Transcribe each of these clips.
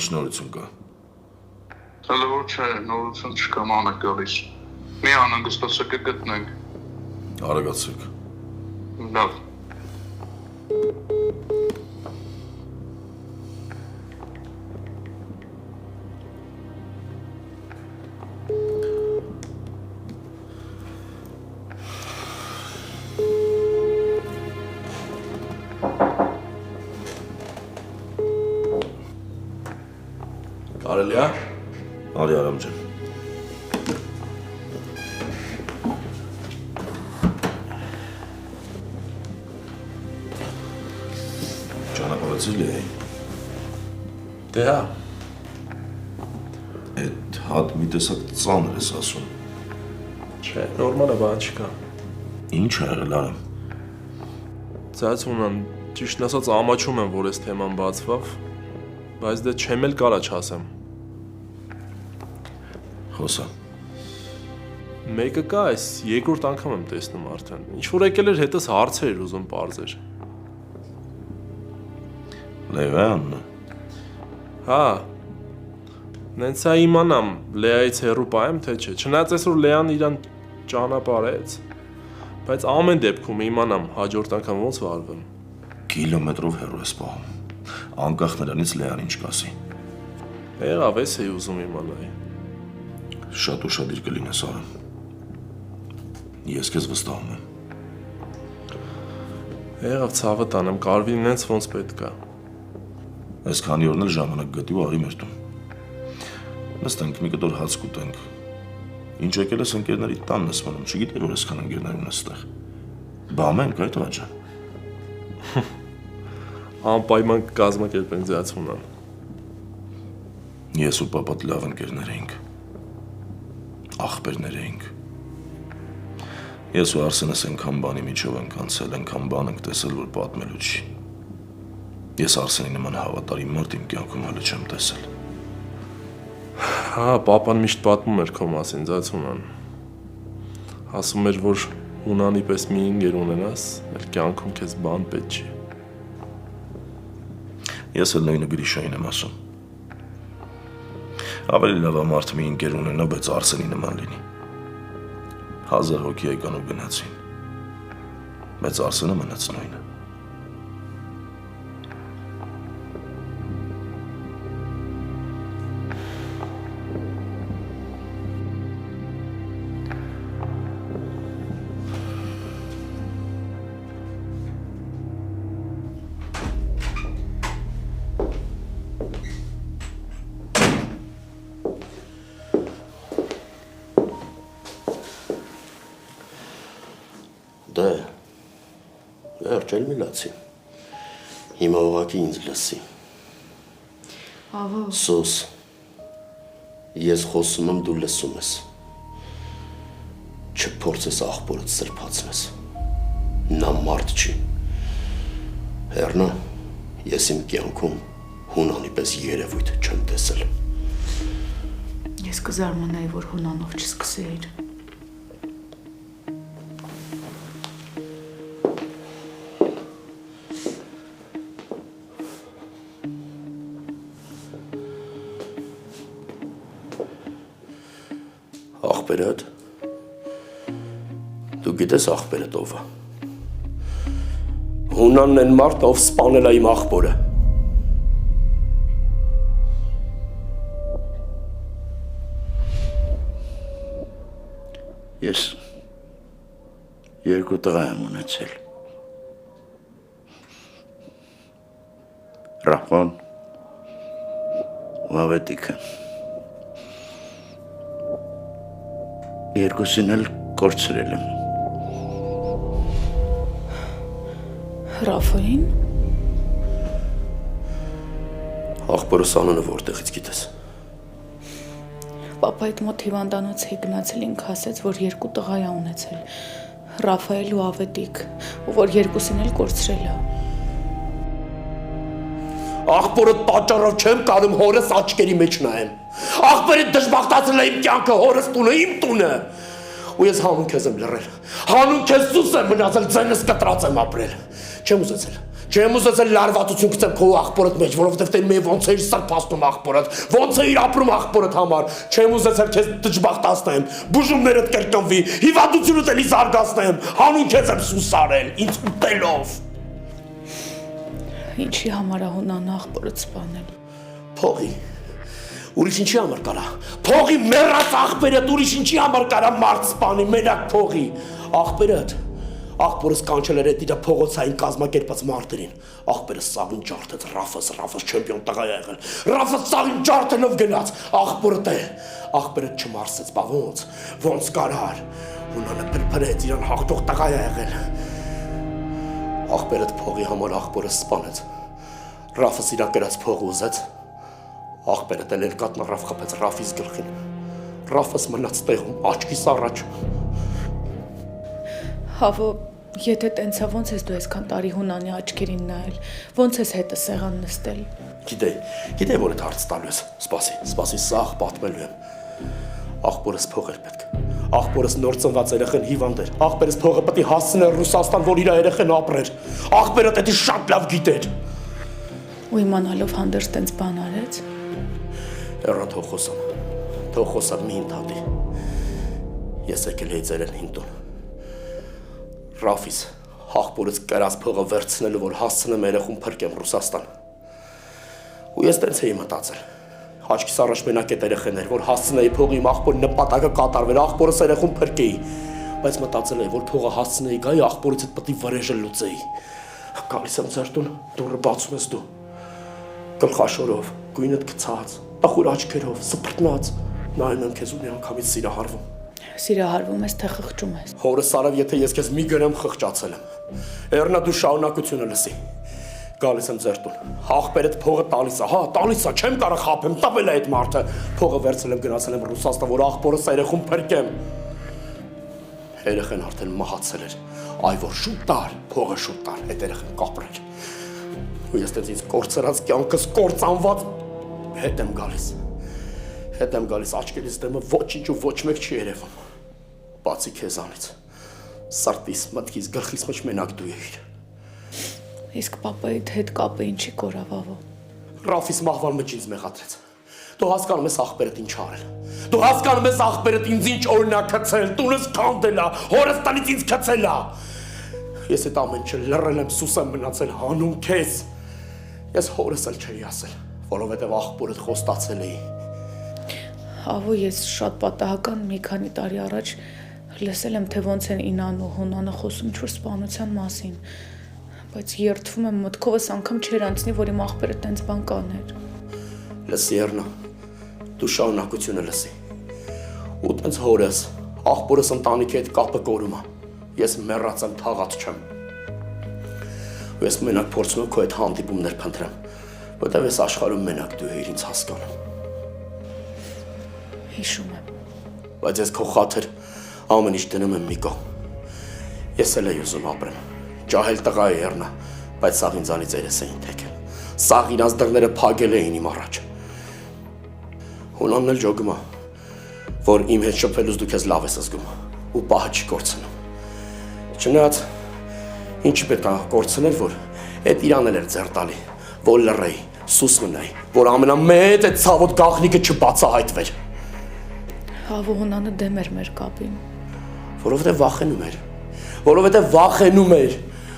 ինչ նորություն կա։ Հələ որ չէ, նորություն չկա, ման է գալիս։ Մի անհանգստացը կգտնենք։ Արագացեք։ Լավ։ Կարելի է։ Արի Արամ ջան։ Ճանապարհացի լի։ Դե հա։ Այդ հատ մի տեսակ ծանր ես ասում։ Չէ, նորմալ է, բան չկա։ Ինչ ա եղել Արամ։ Ծածունան, ճիշտն ասած ամաչում եմ, որ այս թեման բացվավ, բայց դե չեմ էլ կարա չասեմ։ Խոսա։ Մեկը կա, այս երկրորդ անգամ եմ տեսնում արդեն։ Ինչ որ եկել էր հետս հարցեր ուզում պարզեր։ Լևյանն։ Հա։ Նենց է իմանամ, Լեայից հեռու պայեմ, թե չէ։ Չնայած այսօր Լեան իրան ճանապարհեց, բայց ամեն դեպքում իմանամ հաջորդ անգամ ոնց վարվեմ։ Կիլոմետրով հեռու ես պահում։ Անկախ նրանից Լեան ինչ կասի։ Եղավ, էս էի ուզում իմանալ։ Շատ ուշադիր կլինես Արամ։ Ես քեզ վստահում եմ։ Եղավ ցավը տանեմ, կարվին նենց ոնց պետք է։ Այս քանի օրն էլ ժամանակ գտի ու արի մեր տուն։ Նստենք մի կտոր հաց կուտենք։ Ինչ եկել ես ընկերների տանն ես մնում, չգիտեմ որ այսքան ընկերներ ունես այստեղ։ Բամենք այդ վաճա։ Անպայման կազմակերպենք ձյացունան։ Ես ու պապատ լավ ընկերներ էինք։ Ախպերներ էինք։ Ես ու Արսենս այնքան բանի միջով ենք անցել, այնքան բան ենք տեսել, որ պատմելու չի։ Ես Արսենի նման հավատարիմ մարդ իմ կյանքում հələ չեմ տեսել։ Հա, պապան միշտ պատմում էր քո մասին, ձյացունան։ Ասում էր, որ Հունանի պես մի ինգեր ունենաս, այլ կյանքում քեզ բան պետք չի։ Ես էլ նույնը Գրիշային եմ ասում։ Ավելի լավ է մարդ մի ինգեր ունենա, բայց Արսենի նման լինի։ 1000 հոգի եկան ու գնացին, բայց Արսենը մնաց նույնը։ Դե, վերջել մի լացի, հիմա ուղղակի ինձ լսի։ Ահա։ Սուս, ես խոսում եմ, դու լսում ես։ Չփորձես աղբորդ սրբացնես, նա մարդ չի։ Հեռնա, ես իմ կյանքում Հունանի պես երևույթ չեմ տեսել։ Ես կզարմանայի, որ Հունանով չսկսեիր։ Աղբերդ, դու գիտես աղբերդ ով է։ Հունանն են մարդն, ով սպանել է իմ աղբորը։ Ես երկու տղա եմ ունեցել։ Ռախոն ու Ավետիքը։ Երկուսին էլ կորցրել եմ։ Ռաֆային։ Աղբորս անունը որտեղից գիտես։ Պապայդ մոտ հիվանդանոց էի գնացել, ինքը ասեց, որ երկու տղա է ունեցել, Ռաֆայել ու Ավետիք, ու որ երկուսին էլ կորցրել է։ Աղբորը պատճառով չեմ կարում հորս աչքերի մեջ նայեմ։ Աղբերը դժբախտացել է իմ կյանքը, հորս տունը, իմ տունը։ Ու ես հանուն քեզ եմ լռել։ Հանուն քեզ սուս եմ մնացել, ձենս կտրած եմ ապրել։ Չեմ ուզեցել։ Չեմ ուզեցել լարվածություն գցեմ քո աղբորդ մեջ, որովհետև դե მე ոնց էիր սրբացնում աղբորդ, ոնց էիր ապրում աղբորդ համար։ Չեմ ուզեցել քեզ դժբախտացնեմ, բուժումներդ կրկնվի, հիվանդությունդ էլի զարգացնեմ, հանուն քեզ եմ սուսարել, ինձ ուտելով։ Ինչի համար է Հունանը աղբորդ սպանել։ Փողի։ Ուրիշ ինչի համար կարա։ Փողի մեռած աղբերդ ուրիշ ինչի համար կարա մարդ սպանի, մենակ փողի։ Աղբերդ։ Աղբորս կանչել էր այդ իր փողոցային կազմակերպած մարդերին։ Աղբերս սաղին ջարդեց, Ռաֆս չեմպիոն տղա է եղել։ Ռաֆս սաղին ջարդելով գնաց։ Աղբորդ է։ Աղբերդ չմարսեց, բա ոնց կարար։ Հունանը փրփրեց, իրան հաղթող տղա է եղել։ Աղբերդ փողի համար աղբորը սպանեց։ Ռաֆս իրա գրած փողը ուզեց։ Աղբերդ էլ կատնա Ռաֆ խփեց Ռաֆիս գլխին։ Ռաֆս մնաց տեղում աչքիս առաջ։ Հավո, եթե տենցա ոնց ես դու այսքան տարի Հունանի աչքերին նայել, ոնց ես հետը սեղան նստել։ Գիտե որ այդ հարց տալու ես։ Սպասի, սաղ պատմելու եմ։ Աղբորս փող էր պետք։ Աղբորս նոր ծնված երեխան հիվանդ էր։ Աղբերս փողը պետք է հասցներ Ռուսաստան, որ իր երեխան ապրեր։ Աղբերը դա շատ լավ գիտեր։ Ու իմանալով հանդերձ տենց բան արեց։ Էրան թող խոսամ մի ընդհատի։ Ես եկել էի ձեր հինտուն։ Ռաֆիս աղբորս կրած փողը վերցնելու, որ հասցնեմ երեխուն փրկեմ Ռուսաստան։ Ու ես տենց էի մտածել։ Աչքիս առաջ մենակ այդ երեխաներ, որ հասցնեի փողի իմ աղբորի նպատակը կատարվեր, աղբորս երեխուն փրկեի, բայց մտածել էի, որ փողը հասցնեի գայի, աղբորից հետ պետք է վրեժը լուծեի։ Գալիս եմ ձեր տուն, դուռը բացում ես դու։ Գլխաշորով, գույնդ գցած, ախուր աչքերով, սփռտնած, նայում եմ քեզ ու մի անգամից սիրահարվում։ Սիրահարվում ես, թե խղճում ես։ Հորս արավ, եթե ես քեզ մի գրեմ խղճացել եմ։ Էրնա դու շարունակությունը լսի։ Գալիս եմ ձեր տուն։ Աղբերդ փողը տալիս է, հա, տալիս է, չեմ կարող խափեմ, տվել է այդ մարդը։ Փողը վերցել եմ, գնացել եմ Ռուսաստան, որ աղբորս երեխուն փրկեմ։ Երեխան արդեն մահացել էր։ Այ որ շուտ տար, փողը շուտ տար, այդ երեխան կապրել։ Ու ես տենց ինձ կորցրած կյանքս կործանված հետ եմ գալիս, աչքերից դեմը ոչինչ ու ոչ մեկ չի երևում։ Բացի քեզանից։ Սրտիս, մտքիս, գլխիս մեջ մենակ դու էիր։ Իսկ պապայիդ հետ կապը ինչի կորավ ավո։ Ռաֆիս մահվան մեջ ինձ մեղադրեց։ Դու հասկանում ես աղբերդ ինչ արել։ Դու հասկանում ես աղբերդ ինձ ինչ օրինակ գցել, տունս քանդել է, հորս տնից ինձ գցել է։ Ես այդ ամեն ինչը լռել եմ, սուս եմ մնացել հանուն քեզ։ Ես հորս էլ չէի ասել, որովհետև աղբորդ խոստացել էի։ Ավո, ես շատ պատահական մի քանի տարի առաջ լսել եմ, թե ոնց են Ինան ու Հունանը խոսում ինչ-որ սպանության մասին, բայց երդվում եմ մտքովս անգամ չէր անցնի, որ իմ աղբերը տենց բան կաներ։ Լսի Էրնա, դու շարունակությունը լսի։ Ու տենց հորս, աղբորս ընտանիքի հետ կապը կորում է, ես մեռած եմ, թաղած չեմ։ Ու ես մենակ փորձում եմ քո այդ հանդիպումներ փնտրեմ, որտեղ ես աշխարհում մենակ դու էիր ինձ հասկանում։ Հիշում եմ։ Բայց ես քո խաթր ամեն ինչ դնում եմ մի կողմ։ Ես էլ էի ուզում ապրեմ։ Ջահել տղա է Էրնա, բայց սաղ ինձանից երես էին թեքել։ Սաղ իրանց դռները փակել էին իմ առաջ։ Հունանն էլ ջոգում է, որ իմ հետ շփվելուց դու քեզ լավ ես զգում ու պահը չի կորցնում։ Չնայած ինչի պետք է կորցնել, որ այդ իրան էլ էր ձեռ տալի, որ լռեի, սուս մնայի, որ ամենամեծ այդ ցավոտ գաղտնիքը չբացահայտվեր։ Հավո Հունանը դեմ էր մեր կապին։ Որովհետև վախենում էր,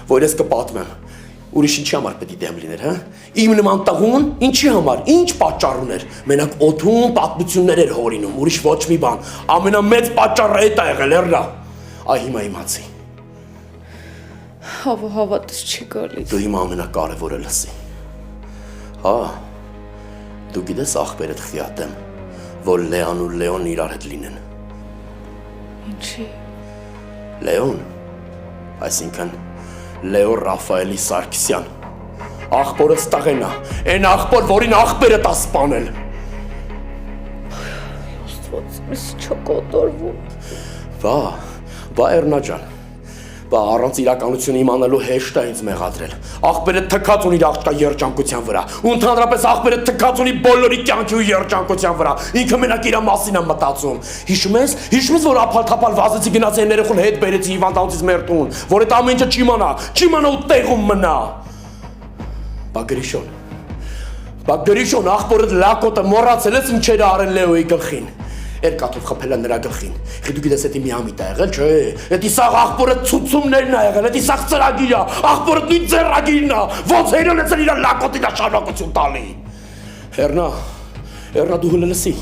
որ ես կպատմեմ։ Ուրիշ ինչի համար պետք է դեմ լիներ, հա։ Իմ նման տղուն ինչի համար, ինչ պատճառ ուներ։ Մենակ օդում պատմություններ էր հորինում, ուրիշ ոչ մի բան։ Ամենամեծ պատճառը այդ է եղել, Էրնա։ Այ հիմա իմացի։ Հավո հավատս չի գալիս։ Դու հիմա ամենակարևորը լսի։ Հա։ Դու գիտես աղբերդ խիատեմ, որ Լեան ու Լեոն իրար հետ լինեն։ Ինչի։ Լեոն, այսինքն Լեո Ռաֆայելի Սարգսյան, աղբորս տղենա, այն աղբոր, որին աղբերը տա սպանել։ Աստված, ես չկոտորվում։ Բա Էրնա ջան, բա առանց իրականությունը իմանալու հեշտ է ինձ մեղադրել։ Աղբերը թքած ունի իր աղջկա երջանկության վրա, ու ընդհանրապես աղբերը թքած ունի բոլորի կյանքի ու երջանկության վրա։ Ինքը մենակ իր մասին է մտածում։ Հիշում ես, որ ափալ-թափալ վազեցի գնաց այն երեխուն հետ բերեցի հիվանդանոցից մեր տուն, որ այդ ամեն ինչը չիմանա ու տեղում մնա։ Բա Գրիշոն աղբորդ լակոտը մոռացել ես ինչեր արել Լեոյի գլխին։ Երկաթով խփել է նրա գլխին։ Դու գիտես էդի միամիտ է եղել, չէ։ Էդի սաղ աղբորը ցուցումներն է եղել, էդի սաղ ծրագիր է, աղբորը նույն ծրագիրն է, ոնց հերոնեցել իր լակոտին շարունակություն տալի։ Էրնա դու հլսի։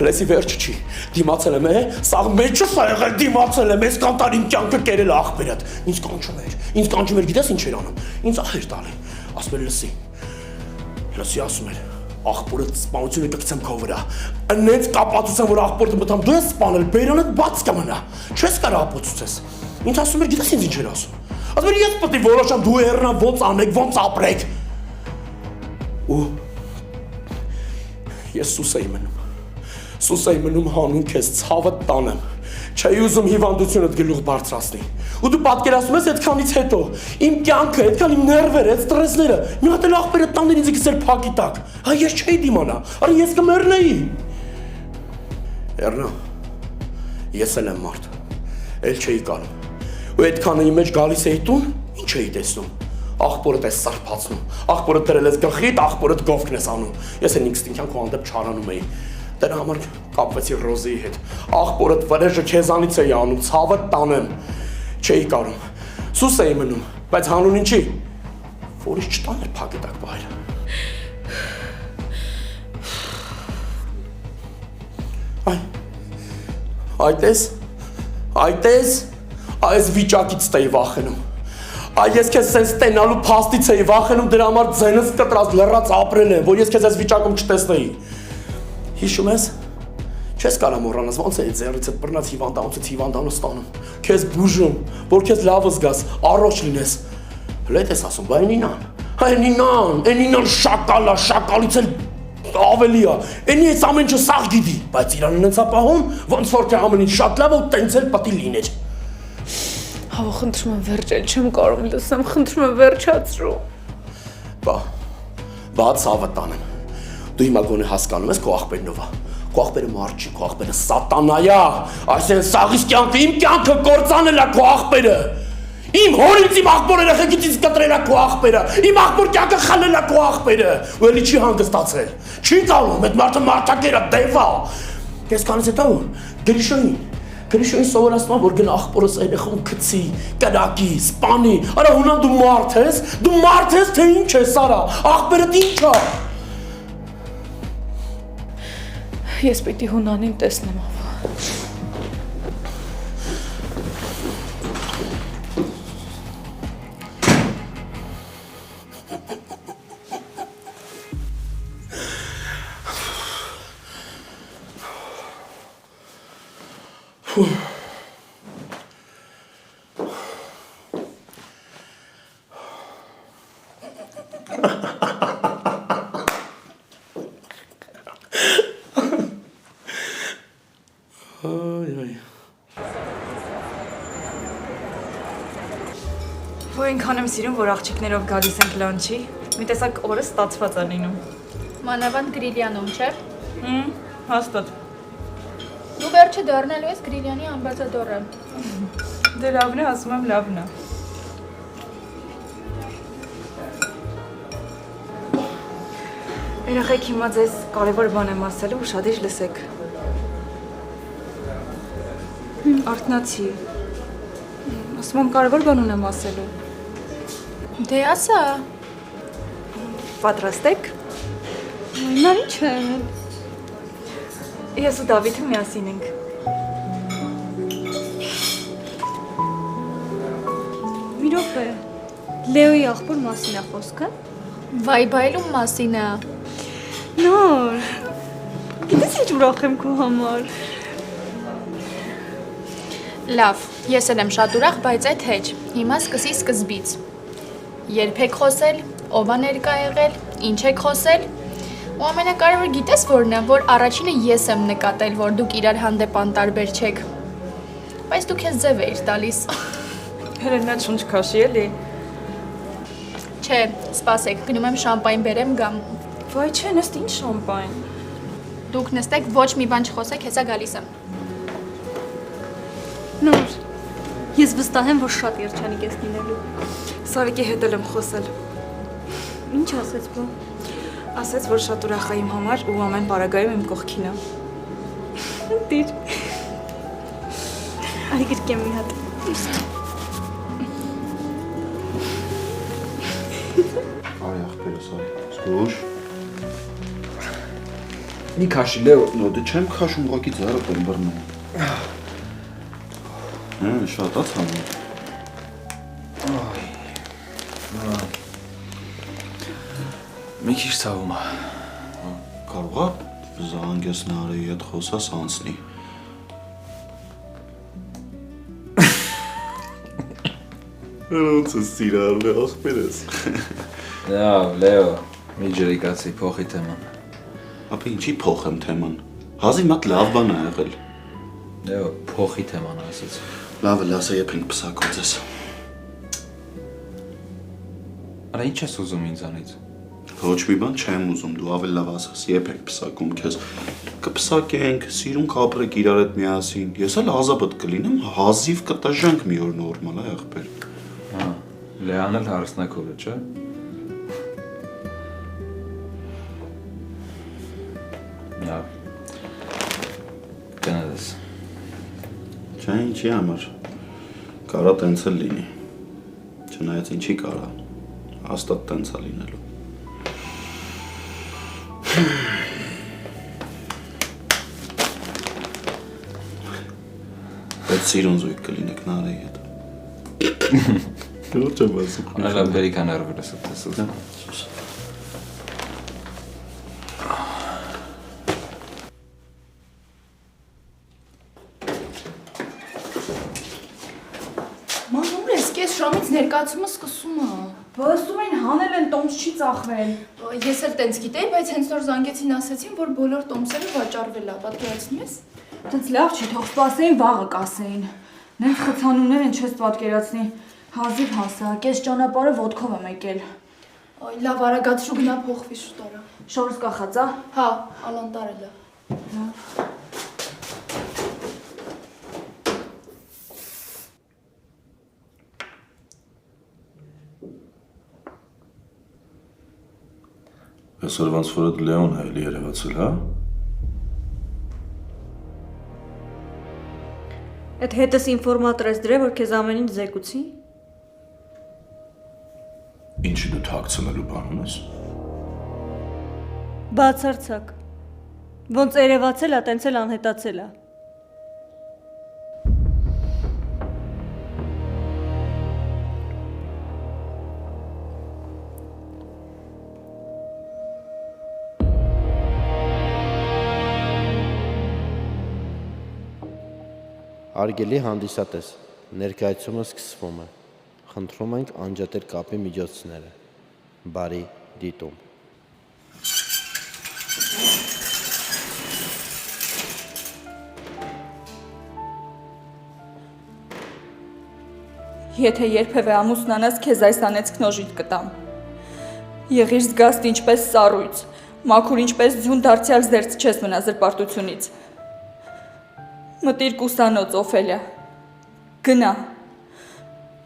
Հլսի վերջ չի։ Դիմացել եմ, սաղ մեջը սա եղել դիմացել եմ, ես կանտար իմ կյանքը կերել աղբերդ։ Ինձ կանչում էր, գիտես ինչ էր անում։ Ինձ ահեր տալի։ Ասում էր լսի ասում էր, աղբորը սպանությունը կգցեմ քո վրա։ Ընենց կապացուցեմ, որ աղբորը մտամ դու ես սպանել, բերանդ բաց կմնա։ Չես կարող ապացուցես։ Ինձ ասում էր, գիտես ինձ ինչ էր ասում։ Ասում էր, ես պետք է որոշեմ դու Էրնա ոնց անեք, ոնց ապրեք։ Ու ես սուս էի մնում հանուն քեզ ցավը տանեմ։ Չէի ուզում հիվանդությունդ գլուխ բարձրացնի։ Ու դու պատկերացնում ես այդքանից հետո իմ կյանքը, այդքան իմ ներվերը, այդ ստրեսները, մի հատ էլ աղբերը տաներ ինձ գցել փակի տակ։ Հա ես չէի դիմանա, արի ես կմեռնեի։ Էրնա, ես էլ եմ մարդ, էլ չէի կարող։ Ու այդքանը իմ մեջ գալիս էի տուն, ինչ էի տեսնում։ Աղբորդ ես սարփացնում, աղբորդ դրել ես գլխիդ, աղբորդ գովքն ես անում։ Ես էլ ինքստինքյան քո հանդեպ չարանում էի։ Դրա համար կապվեցի Ռոզիի հետ։ Աղբորդ վրեժը քեզանից էի անում, ցավը տանեմ։ Չէի կարող։ Սուս էի մնում, բայց հանուն ինչի։ Որից չտաներ փակի տակ բայր։ Այս վիճակից էի վախենում։ Ես քեզ սենց տենալու փաստից էի վախենում, դրա համար ձենս կտրած լռած ապրել եմ, որ ես քեզ այս վիճակում չտեսնեի։ Հիշում ես։ Չես կարող մոռանալ, ոնց է ձեռիցդ բռնած հիվանդանոց ստանում։ Քեզ բուժում, որ քեզ լավը զգաս, առողջ լինես։ Հլետ ես ասում, բա Էնինան շակալա, շակալից էլ ավելի է։ Էնի այս ամեն ինչը սաղ գիտի, բայց իրան ունեցա պահում, ոնց որ թե ամեն ինչ շատ լավ ու տենց էլ պետք է լիներ։ Հավո, խնդրում եմ վերջել, չեմ կարող լսեմ, խնդրում եմ վերջացրու։ Բա ցավը տանեմ։ Դու հիմա գոնե հասկանում ես քո աղբերն ով է։ Քո աղբերը մարդ չի, քո աղբերը սատանա է։ Այսինքն սաղից կյանքը, իմ կյանքը կործանել է քո աղբերը։ Իմ հորից իմ աղբոր երեխեքից կտրել է քո աղբերը։ Իմ աղբոր կյանքը խլել է քո աղբերը։ Ու էլի չի հանգստացել։ Չի կարող, այդ մարդը մարդակեր է, դև է։ Ես կանից հետո Գրիշոին սովորացնում եմ, որ գնա աղբորս երեխուն գցի, կրակի, սպանի։ Արա հունան դու մարդ ես, թե ինչ ես, արա, աղբերդ ինչ է։ Ես պիտի Հունանին տեսնեմ, ավա։ Այնքան եմ սիրում, որ աղջիկներով գալիս ենք լանչի, մի տեսակ օրը ստացված է լինում։ Մանավանդ Գրիլյանում, չէ՞։ Հաստատ։ Դու վերջը դառնալու ես Գրիլյանի ամբասադորը։ Դե լավն է, ասում եմ լավն է։ Երեխեք հիմա ձեզ կարևոր բան եմ ասելու, ուշադիր լսեք։ Արթնացի։ Ասում եմ կարևոր բան ունեմ ասելու։ Դե ասա։ Պատրաստ եք։ Նա ինչ է։ Ես ու Դավիթը միասին ենք։ Մի րոպե։ Լեոյի աղբոր մասին է խոսքը։ Վայբայլում մասին է։ Նոր։ Գիտես ինչ ուրախ եմ քո համար։ Լավ, ես էլ եմ շատ ուրախ, բայց այդ հեչ։ Հիմա սկսի սկզբից։ Երբ եք խոսել, ով է ներկա եղել, ինչ եք խոսել։ Ու ամենակարևորը գիտես որն է, որ առաջինը ես եմ նկատել, որ դուք իրար հանդեպ անտարբեր չեք։ Բայց դու քեզ ձև էիր տալիս։ Հելենա չունչ քաշի էլի։ Չէ, սպասեք, գնում եմ շամպայն բերեմ գամ։ Վայ չէ, նեստ ինչ շամպայն։ Դուք նստեք, ոչ մի բան չխոսեք, հեսա գալիս եմ։ Նոր, ես վստահ եմ, որ շատ երջանիկ ես լինելու։ Սարիկի հետ եմ խոսել։ Ինչ ասեց բա։ Ասեց, որ շատ ուրախ է իմ համար ու ամեն պարագայում իմ կողքին է։ Դիր։ Արի գրկեմ մի հատ։ Արի ախպերս, արի, զգուշ։ Մի քաշի, Լեո։ Նո, դե չեմ քաշում, ուղղակի ձեռը եմ բռնում։ Շատ է ցանում։ Մի քիչ ցավում է։ Կարող է զանգես Նարեի հետ խոսած անցնի։ Ոնց է սիրալ ախպերս։ Լավ, Լեո, մի ջրիկացի փոխի թեման։ Ապա ինչի փոխեմ թեման։ Հազի մատ լավ բան է եղել։ Լեո, փոխի թեման ասեց։ Լավ է, լասա եփենք պսակոց ես։ Արա ինչ ես ուզում ինձանից։ Ոչ մի բան չեմ ուզում, դու ավելի լավ ասես, եփենք պսակում քեզ։ Կպսակենք, սիրուն կապրեք իրար հետ միասին։ Ես էլ ազապդ կլինեմ, հազիվ կտաժանք մի օր նորմալ է ախպեր։ Հա, Լեան էլ հարսնակով է, չէ՞։ Լավ։ Գնաս։ Չէ, ինչի համար։ Կարա տենց էլ լինի։ Չնայած ինչի կարա։ Հաստատ տենց է լինելու։ Բայց սիրուն զույգ կլինեք Նարեի հետ։ Ոչ եմ ասում։ Այլա բերիկա ներվրս ուտես։ Ման ուր ես, կես շամից ներկայացումը սկսում է։ Բասում են հանել են, տոմս չի ծախվել։ Ես էլ տենց գիտեի, բայց հենց նոր զանգեցին ասեցին, որ բոլոր տոմսերը վաճառվել է, պատկերացնում ես։ Դից լավ չի, թող սպասեին, վաղը կասեին։ Նենց խցանումներ են չես պատկերացնի։ Հազիվ հասա, կես ճանապարհը ոտքով եմ եկել։ Այ լավ արագացրու գնա փոխվի շուտ արա։ Շորս կախած է։ Հա, ալանտարել է։ Լավ։ Այսօր ոնց որ այդ Լեոն է էլի երևացել, հա։ Այդ հետս ինֆորմատոր ես դրե, որ քեզ ամեն ինչ զեկուցի։ Ինչի դու թաքցնելու բան ունես։ Բացարձակ։ Ոնց երևացել է, տենց էլ անհետացել է։ Արգելի հանդիսատես, ներկայացումը սկսվում է։ Խնդրում ենք անջատել կապի միջոցները։ Բարի դիտում։ Եթե երբևէ ամուսնանաս, քեզ այս անեծք նոժիտ կտամ։ Եղիր զգաստ ինչպես սառույց, մաքուր ինչպես ձյուն դարձյալ զերծ չես մնա զրպարտությունից։ Մտիր կուսանոց, Օֆելիա։ Գնա։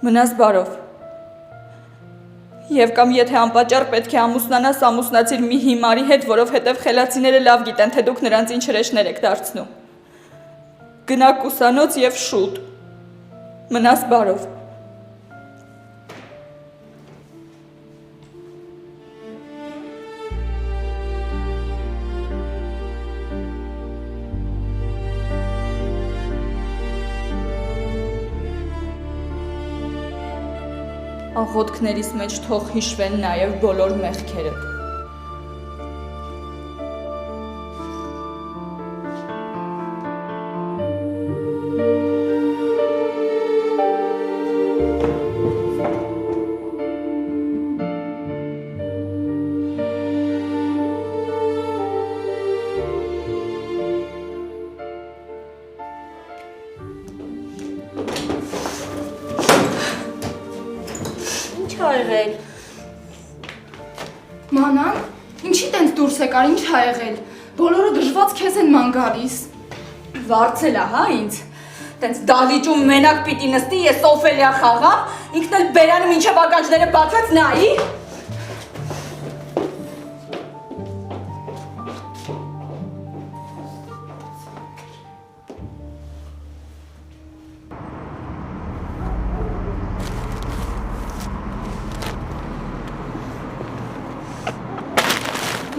Մնաս բարով։ Եվ կամ եթե անպատճառ պետք է ամուսնանաս, ամուսնացիր մի հիմարի հետ, որովհետև խելացիները լավ գիտեն, թե դուք նրանց ինչ հրեշներ եք դարձնում։ Գնա կուսանոց եւ շուտ։ Մնաս բարով։ Աղոթքներիս մեջ թող հիշվեն նաև բոլոր մեղքերդ։ Մանան, ինչի տենց դուրս եկար, ինչ ա եղել, բոլորը դժված քեզ են ման գալիս։ Վարձել է, հա, ինձ։ Տենց դալիճում մենակ պիտի նստի, ես Օֆելիա խաղամ, ինքն էլ բերանը մինչև ականջները բացած նայի։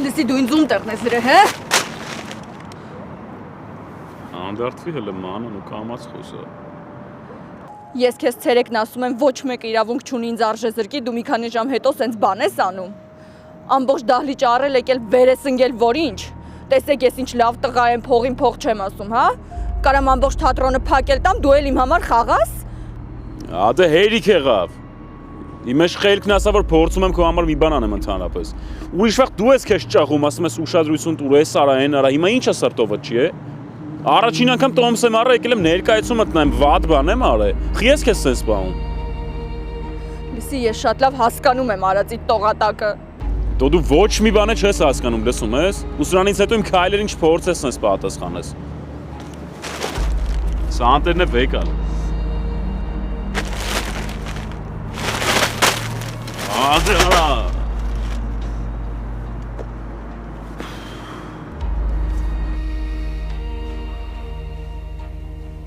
Լսի դու ինձ ում տեղն ես դրել, հե? Անդարտվի հələ մանն ու կամած խոսա։ Ես քեզ ցերեկն ասում եմ ոչ մեկը իրավունք չունի ինձ արժե զրկի, դու մի քանի ժամ հետո սենց բան ես անում։ Ամբողջ դահլիճը առել եկել վեր ես ընկել, որ ինչ։ Տեսեք ես ինչ լավ տղա եմ, փողին փող չեմ ասում, հա? Կարամ ամբողջ թատրոնը փակել տամ, դու էլ իմ համար խաղաս։ Ադե հերիք եղավ։ Իմ մեջ խելքն ասա որ փորձում եմ քո համար մի բան անեմ ընդհանրապես։ Ուրիշ վաղ դու ես քեզ ճախում, ասում ես ուշադրություն տուր, էս արա, այն արա, հիմա ի՞նչ է սրտովը չի է։ Առաջին անգամ Տոմս եմ առել, եկել եմ ներկայացում մտնեմ, վատ բան եմ արել։ Խի ես քեզ sense բանում։ Լսի, ես շատ լավ հասկանում եմ արածի տողատակը։ Դու ոչ մի բան չես հասկանում, լսում ես։ Ու սրանից հետո իմ քայլերին չփորձես sense պատասխանես։ Սա անտերն է վեկալ։ Ադերա։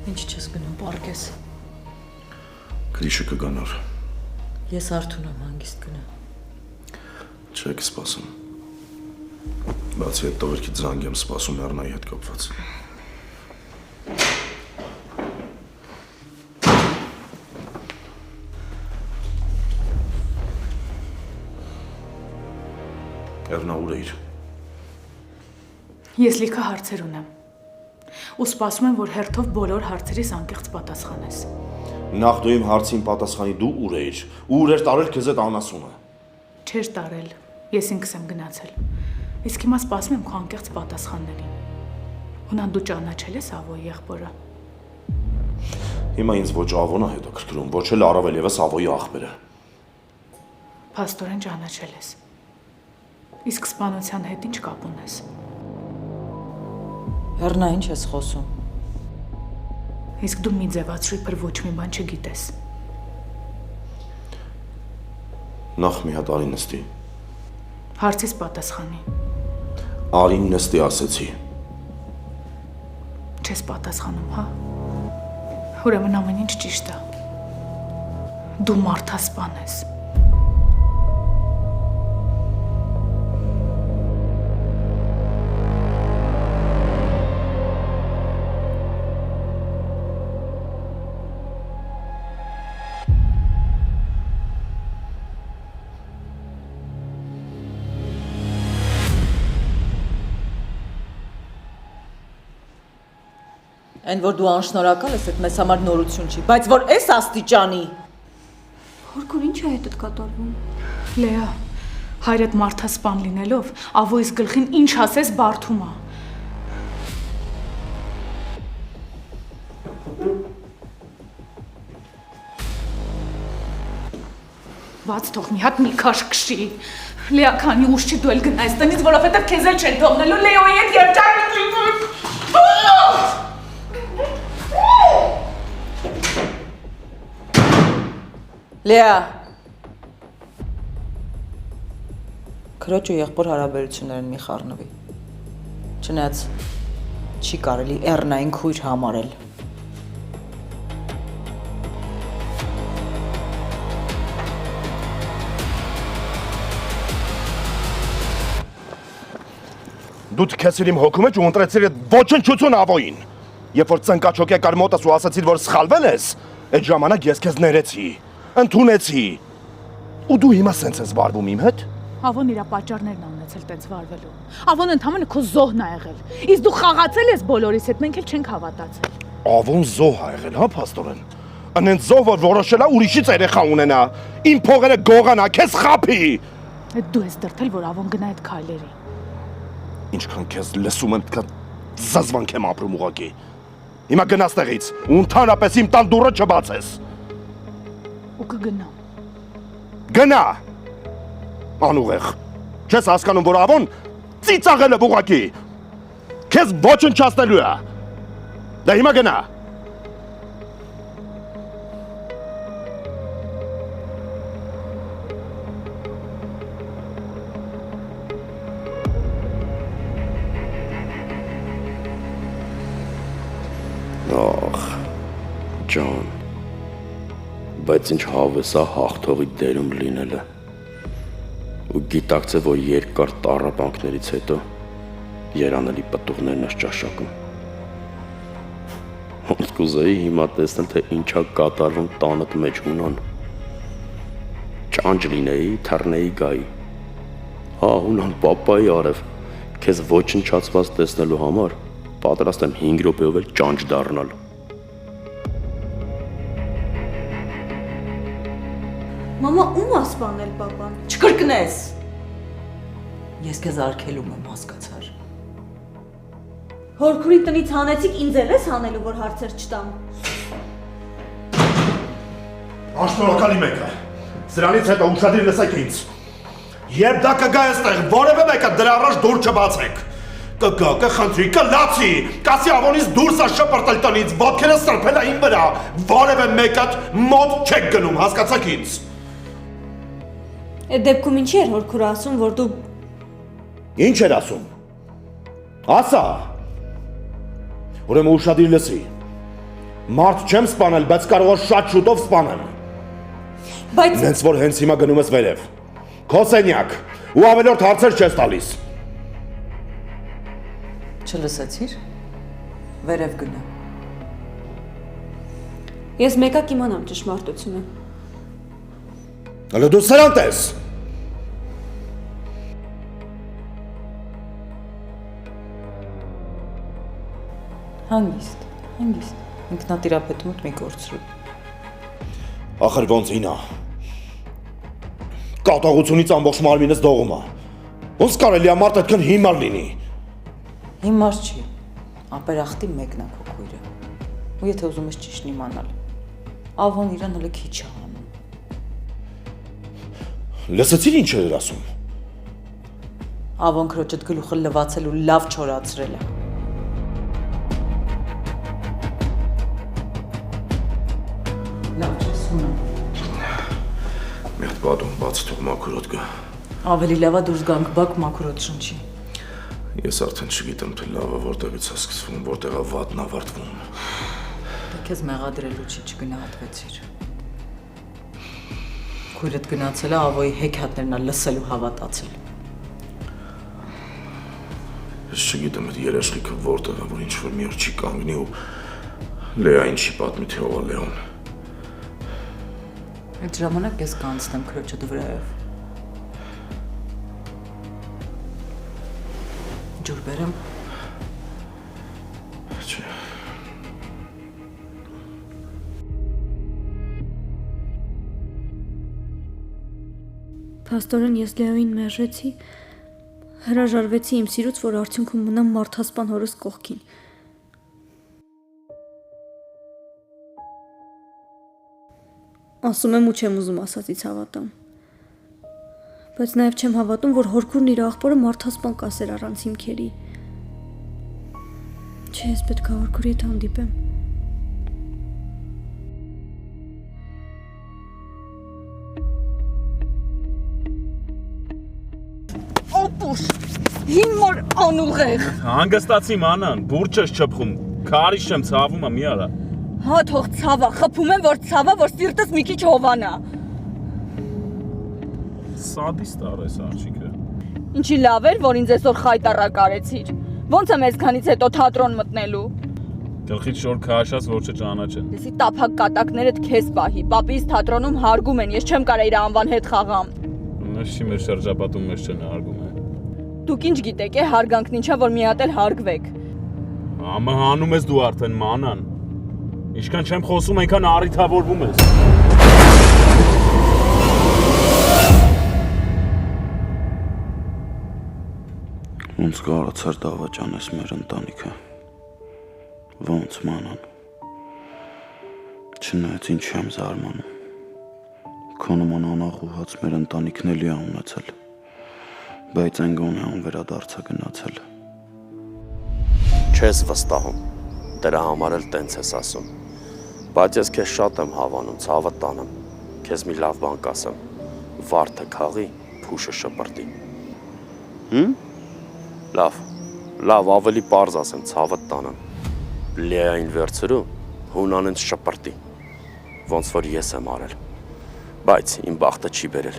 Ինչ չես գնում, պարկես։ Գրիշը կգանար։ Ես արթուն եմ, հանգիստ գնա։ Չեք սպասում։ Բացի այդ տղերքի զանգ եմ սպասում Էռնայի հետ կապված։ Էռնա ուր էիր։ Ես լիքը հարցեր ունեմ։ Ու սպասում եմ, որ հերթով բոլոր հարցերիս անկեղծ պատասխանես։ Նախ դու իմ հարցին պատասխանի դու ուր էիր։ Ուր էր տարել քեզ այդ անասունը։ Չէր տարել։ Ես ինքս եմ գնացել։ Իսկ հիմա սպասում եմ քո անկեղծ պատասխաններին։ Հունա դու ճանաչել ես Ավոյի եղբորը։ Հիմա ինձ ոչ Ավոնը հետաքրքրում, ոչ էլ առավել եւս Ավոյի աղբերը։ Փաստորեն ճանաչել ես։ Իսկ սպանության հետ ինչ կապ ունես։ Էռնա, ինչ ես խոսում։ Իսկ դու մի ձևացրի, որ ոչ մի բան չգիտես։ Նախ մի հատ արի նստի։ Հարցիս պատասխանի։ Արին նստի ասեցի։ Չես պատասխանում, հա։ Ուրեմն ամեն ինչ ճիշտ է։ Դու մարդասպան ես։ Այն որ դու անշնորհակալ ես, այդ մեզ համար նորություն չի, բայց որ էս աստիճանի։ Հորքուր ինչ է հետդ կատարվում։ Լեա, հայրդ մարդասպան լինելով, Ավոյիս գլխին ինչ ասես բարդում է։ Բաց թող մի հատ մի քաշ քշի։ Լեա, քանի ուշ չի դու էլ գնա այստեղից, որովհետև քեզ էլ չեն թողնելու Լեոյի հետ երջանք։ Լեա։ Քրոջ ու եղբոր հարաբերություններն մի խառնվի։ Չնայած չի կարելի Էռնային քույր համարել։ Դու քեսիր իմ հոգու մեջ ու ընտրեցիր այդ ոչնչություն Ավոյին։ Երբ որ ծնկաչոք եկար մոտս ու ասացիր, որ սխալվել ես, այդ ժամանակ ես քեզ ներեցի, ընդունեցի։ Ու դու հիմա սենց ես վարվում իմ հետ։ Ավոն իր պատճառներն է ունեցել տենց վարվելու։ Ավոն ընդհանրապես քո զոհն է եղել։ Իսկ դու խաղացել ես բոլորիս հետ, մենք էլ չենք հավատացել։ Ավոն զոհ ա եղել, հա, փաստորեն։ Անեն զոհ որ որոշել է ուրիշից երեխա ունենա։ Իմ փողերը գողանա, քեզ խափի։ Այդ դու ես դրթել, որ Ավոն գնա այդ քայլերի։ Ինչքան քեզ լսում եմ, դքան զզվանք եմ ապրում ուղղակի։ Հիմա գնաս տեղից, ու ընդհանրապես իմ տան դուռը չբացես։ Ու կգնամ։ Գնա։ Անուղեղ։ Չես հասկանում, որ Ավոն ծիծաղել է ուղղակի։ Քեզ ոչնչացնելու է։ Դե հիմա գնա։ Ախ, ջան, բայց ինչ հավես է հաղթողի դերում լինելը։ ու գիտակցե, որ երկար տառապանքներից հետո երանելի պտուղներն ես ճաշակում։ Ոնց կուզեի հիմա տեսնել, թե ինչա կատարվում տանդ մեջ հունան։ Ճանճ լինեի, թռնեի գայի։ Հա, հունան պապայի արև, քեզ ոչնչացված տեսնելու համար պատրաստ եմ 5 րոպեով էլ ճանճ դառնալ։ Մամա, ում ա սպանել պապան։ Չկրկնես։ Ես քեզ արգելում եմ, հասկացար։ Հորքուրի տնից հանեցիք, ինձ էլ ես հանելու, որ հարցեր չտամ։ Անշնորհակալի մեկը։ Սրանից հետո ուշադիր լսեք ինձ։ Երբ դա կգա այստեղ, որևէ մեկը դրա առաջ դուր չբացեք։ Կգա, կխնդրի, կլացի, կասի ավոնից դուրս ա շպրտել տնից, ոտքերը սրբել ա իմ վրա, որևէ մեկը մոտ չեք գնում, հասկացաք ինձ։ Այդ դեպքում ինչի էր հորքուրը ասում, որ դու… Ինչ էր ասում։ Ասա։ Ուրեմն ուշադիր լսի։ Մարդ չեմ սպանել, բայց կարող է շատ շուտով սպանեմ։ Բայց… Նենց որ հենց հիմա գնում ես վերև։ Քո սենյակ, ու ավելորդ հարցեր չես տալիս։ Չլսեցիր։ Վերև գնա։ Ես մեկակ իմանամ ճշմարտությունը։ Հələ դու սրանտ ես։ Հանգիստ, հանգիստ։ Ինքնատիրապետումդ մի կորցրու։ Ախր ոնց ինա։ Կատաղությունից ամբողջ մարմինս դողում ա։ Ոնց կարելի ա մարդ այդքան հիմար լինի։ Հիմար չի։ Ապերախտի մեկն է քո քույրը։ Ու եթե ուզում ես ճիշտն իմանալ, Ավոն իրան հələ քիչ է անում։ Լսեցիր ինչ էր ասում։ Ավոն քրոջդ գլուխը լվացել ու լավ չորացրել է։ Լավ չես ունում։ Մի հատ պատում բաց թող մաքրոտ գա։ Ավելի լավա դուրս գանք բակ մաքրոտ շնչի։ Ես արդեն չգիտեմ, թե լավը որտեղից է սկսվում, որտեղ է վատն ավարտվում։ Դե քեզ մեղադրելու չի չգնահատվեցիր։ Քույրդ գնացել է Ավոյի հեքիաթներն ա լսել ու հավատացել։ Ես չգիտեմ այդ երաշխիքը որտեղ է, որ ինչ-որ մի օր չի կանգնի ու Լեային չի պատմի, թե ով է Լեոն։ Այդ ժամանակ ես կանցնեմ քրոջդ վրայով։ Ջուր բերեմ։ Չէ։ Փաստորեն ես Լեոին մերժեցի, հրաժարվեցի իմ սիրուց, որ արդյունքում մնամ մարդասպան հորս կողքին։ Ասում եմ ու չեմ ուզում ասածից հավատամ։ Բայց նաև չեմ հավատում, որ հորքուրն իր աղբորը մարդասպան կասեր առանց հիմքերի։ Չէ, ես պետք է հորքուրի հետ հանդիպեմ։ Օպուշ, հիմար անուղեղ։ Հանգստացի մանան, բուրճ ես չփխում, քարիշ եմ ցավում ա մի արա։ Հա թող ցավա, խփում եմ որ ցավա, որ սիրտս մի քիչ հովանա։ Սադիստ արես աղջիկը։ Ինչի լավ էր, որ ինձ այսօր խայտարակ արեցիր։ Ոնց եմ այսքանից հետո թատրոն մտնելու։ Գլխից շոր քաշած որ չճանաչեն։ Դեսի տափակ կատակներդ քեզ պահի։ Պապիս թատրոնում հարգում են, ես չեմ կարա իր անվան հետ խաղամ։ Մեզ չի մեր շրջապատում մեզ չեն հարգում է։ Դուք ինչ գիտեք, հարգանքն ինչա, որ մի հատ էլ հարգվեք։ Ամը հանում ես դու արդեն մանան։ Ինչքան չեմ խոսում, այնքան առիթավորվում ես։ Ոնց կարացար դավաճանես մեր ընտանիքը։ Ոնց մանան։ Չնայած ինչ եմ զարմանում։ Քո նման անաղուհաց մեր ընտանիքն էլի ա ունեցել, բայց այն գոնե անվերադարձա գնացել։ Չես վստահում, դրա համար էլ տենց ես ասում, բայց ես քեզ շատ եմ հավանում, ցավը տանեմ, քեզ մի լավ բան կասեմ, վարդը քաղի, փուշը շպրտի։ Լավ, ավելի պարզ ասեմ, ցավը տանեմ, Լեային վերցրու, հունանենց շպրտի, ոնց որ ես եմ արել, բայց իմ բախտը չի բերել,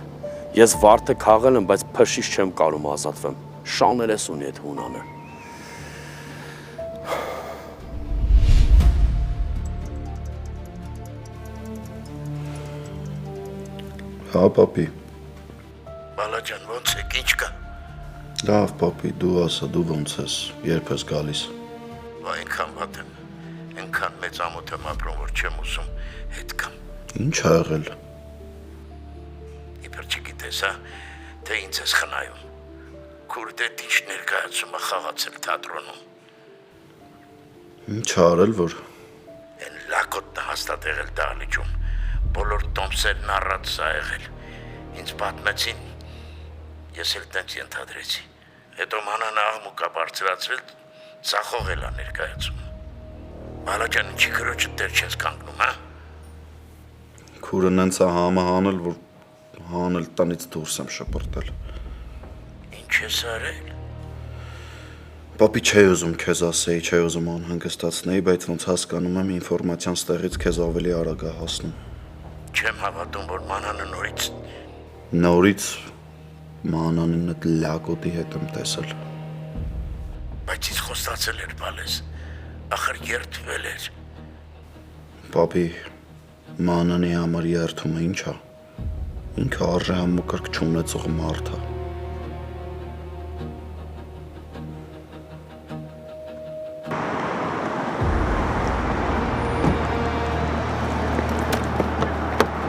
Ես վարդը քաղել եմ, բայց փշիշ չեմ կարում ազատվեմ։ Շանել ես ունի այդ հունանը։ Հա, պապի։ Բալաջան, ոնց եք, ինչ կա։ Լավ, պապի, դու ասա, դու ոնց ես, երբ ես գալիս։ Այնքան վատ եմ, այնքան մեծ ամոթ եմ ապրում, որ չեմ ուզում հետ կամ։ Ինչ ա եղել։ Իբր չգիտես, հա, թե ինձ ես խնայում։ Քուրդետ ինչ ներկայացումը խաղացել թատրոնում։ Ինչ ա արել, որ։ Են լակոտը հաստատ եղել դահլիճում, բոլոր տոմսերն առած սա եղել։ Ինձ պատմեցին, ես էլ տենց ենթադրեցի։ Հետո մանանը աղմուկա բարձրացրել, ծախողել ա ներկայացում։ Բալաջան, ինչի քրոջը դեր չես կանգնում, հա։ Քուրը նենց ա համը հանել, որ հանել տնից դուրս եմ շպրտել։ Ինչ ես արել։ Պապի չէի ուզում քեզ ասեի, չէի ուզում անհանգստացնեի, բայց ոնց հասկանում եմ ինֆորմացիան ստեղից քեզ ավելի արագ է հասնում։ Չեմ հավատում, որ մանանը Նորից մանանին այդ լակոտի հետ եմ տեսել։ Բայց ինձ խոստացել էր բալես, ախր երդվել էր։ Պապի, մանանի համար երդումը ինչ ա։ Ինքը արժե համոկրկ չունեցող մարդ ա։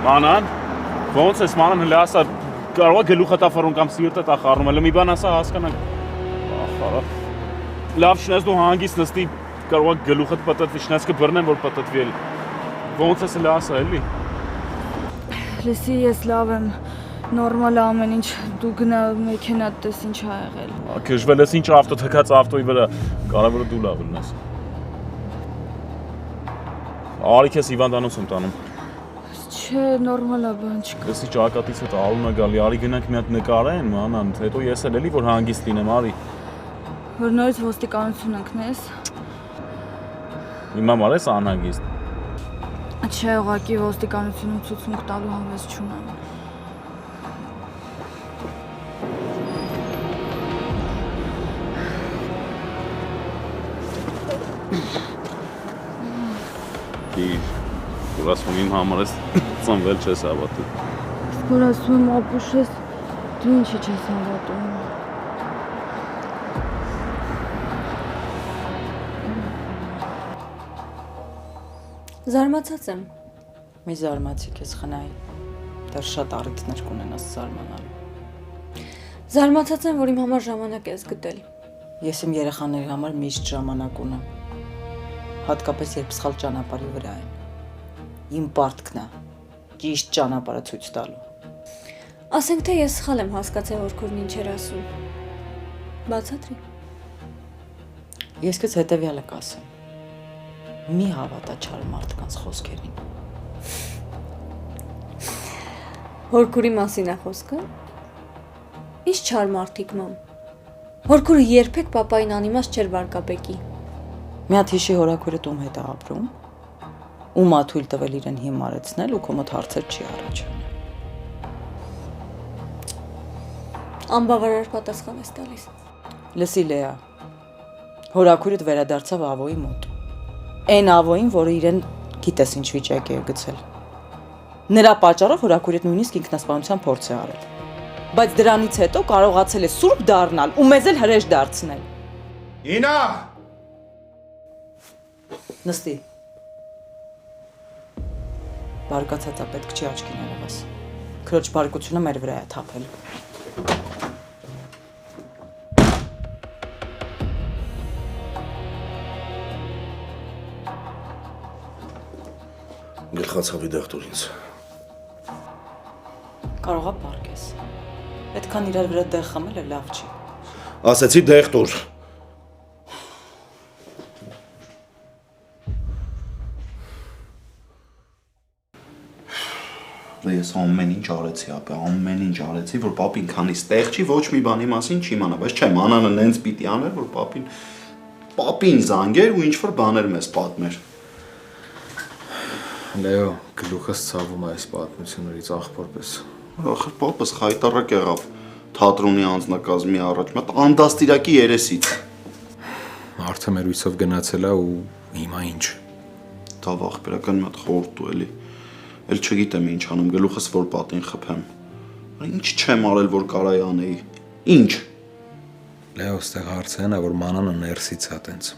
Մանան, ոնց ես մանան հլե ասա, կարող է գլուխը տա կամ սիրտը տա խառնում, հլը մի բան ասա հասկանանք։ Ախարա։ Լավ շնես դու հանգիստ նստի, կարող է գլուխդ պտտվի, շնես կբռնեմ, որ պտտվի էլ։ Ոնց ես հլե ասա, էլի։ Լսի, ես լավ եմ, նորմալ է ամեն ինչ, դու գնա մեքենատ տես ինչ ա եղել։ Քժվել ես ինչ ավտո թքած ավտոյի վրա, կարևորը դու լավ լնես։ Արի քեզ հիվանդանոց եմ տանում։ Չէ, նորմալ է, բան չկա։ Լսի ճակատից հետ ալուն է գալի, արի գնանք մի հատ նկարեն, մանան, հետո ես էլ էլի որ հանգիստ լինեմ, արի։ Որ նորից ոստիկանություն ընկնես։ Հիմա մարես անհանգիստ։ Չէ, ուղղակի ոստիկանությունում ցուցմունք տալու հավես չունեմ։ Որ ասում իմ համար ես ծնվել չես հավատում։ Որ ասում եմ ապուշ ես, դու ինչի չես հավատում։ Զարմացած եմ։ Մի զարմացի քեզ խնայի։ Դեռ շատ առիթներ կունենաս զարմանալու։ Զարմացած եմ, որ իմ համար ժամանակ ես գտել։ Ես իմ երեխաների համար միշտ ժամանակ ունեմ։ Հատկապես երբ սխալ ճանապարհի վրա են։ Իմ պարտքն է ճիշտ ճանապարհը ցույց տալու։ Ասենք թե ես սխալ եմ հասկացել, որ քուրն ինչ էր ասում։ Բացատրի։ Ես քեզ հետևյալը կասեմ։ Մի հավատա չար մարդկանց խոսքերին։ Հորքուրի մասին է խոսքը։ Ինչ չար մարդիկ մամ։ Հորքուրը երբեք պապային անիմաց չէր վարկաբեկի։ Մի հատ հիշի հորաքույրը տում հետ է ապրում։ Ում ա թույլ տվել իրեն հիմարեցնել ու քո մոտ հարցեր չի առաջանում։ Անբավարար պատասխան ես տալիս։ Լսի Լեա։ Հորաքույրդ վերադարձավ Ավոյի մոտ։ Այն Ավոյին, որը իրեն գիտես ինչ վիճակի է գցել։ Նրա պատճառով հորաքույրդ նույնիսկ ինքնասպանության փորձ է արել։ Բայց դրանից հետո կարողացել է սուրբ դառնալ ու մեզ էլ հրեշ դարձնել։ Ինա։ Նստի։ Բարկացածա պետք չի աչքին երևաս։ Քրոջ բարկությունը մեր վրա է թափել։ Գլխացավի դեղտուր ինձ։ Կարողա պարկես։ Այդքան իրար վրա դեղ խմելը լավ չի։ Ասեցի դեղտուր։ Ես ամեն ինչ արեցի, ապա ամեն ինչ արեցի, որ պապին քանի ստեղ չի, ոչ մի բանի մասին չիմանա, բայց չէ, մանանը նենց պիտի աներ, որ պապին զանգեր ու ինչ-որ բաներ մեզ պատմեր։ Լեո, գլուխս ցավում է այս պատմություններից աղբոր պես։ Ախր պապս խայտարակ եղավ թատրոնի անձնակազմի առաջ, մատ անդաստիրակի երեսից։ Արդը մեր ույցով գնացել է ու հիմա ինչ։ Դա աղբերական մի հատ խորհուրդ ու էլի։ Էլ չգիտեմ ինչ անեմ, գլուխս որ պատին խփեմ։ Ինչ չեմ արել, որ կարայի անեի։ Ինչ։ Լեո, ստեղ հարցը նա որ մանանը ներսից է տենց։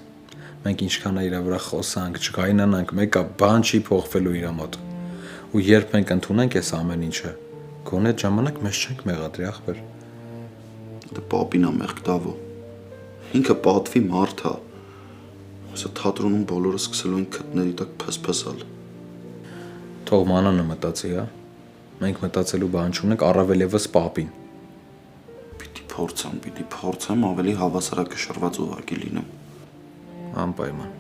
Մենք ինչքան է իր վրա խոսանք, չկայնանանք, մեկը բան չի փոխվելու իր մոտ։ Ու երբ մենք ընդունենք այս ամեն ինչը, գոնե այդ ժամանակ մեզ չենք մեղադրի ախպեր։ Դա պապին է մեղք դավո։ Ինքը պատվի մարդ է։ Հեսա թատրոնում բոլորը սկսելու են քթների տակ փսփսալ։ Թող մանանը մտածի, հա։ Մենք մտածելու բան չունենք, առավել եւս պապին։ Պիտի փորձեմ ավելի հավասարակշռված ուղակի լինեմ։ Անպայման։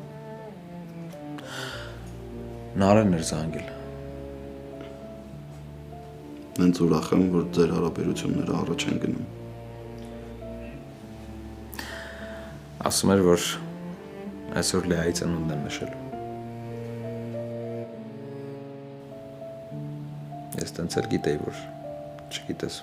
Նարեն էր զանգել։ Նենց ուրախ եմ, որ ձեր հարաբերությունները առաջ են գնում։ Ասում էր, որ այսօր Լեայի ծնունդն են նշել։ Ես տենց էլ գիտեի, որ չգիտես։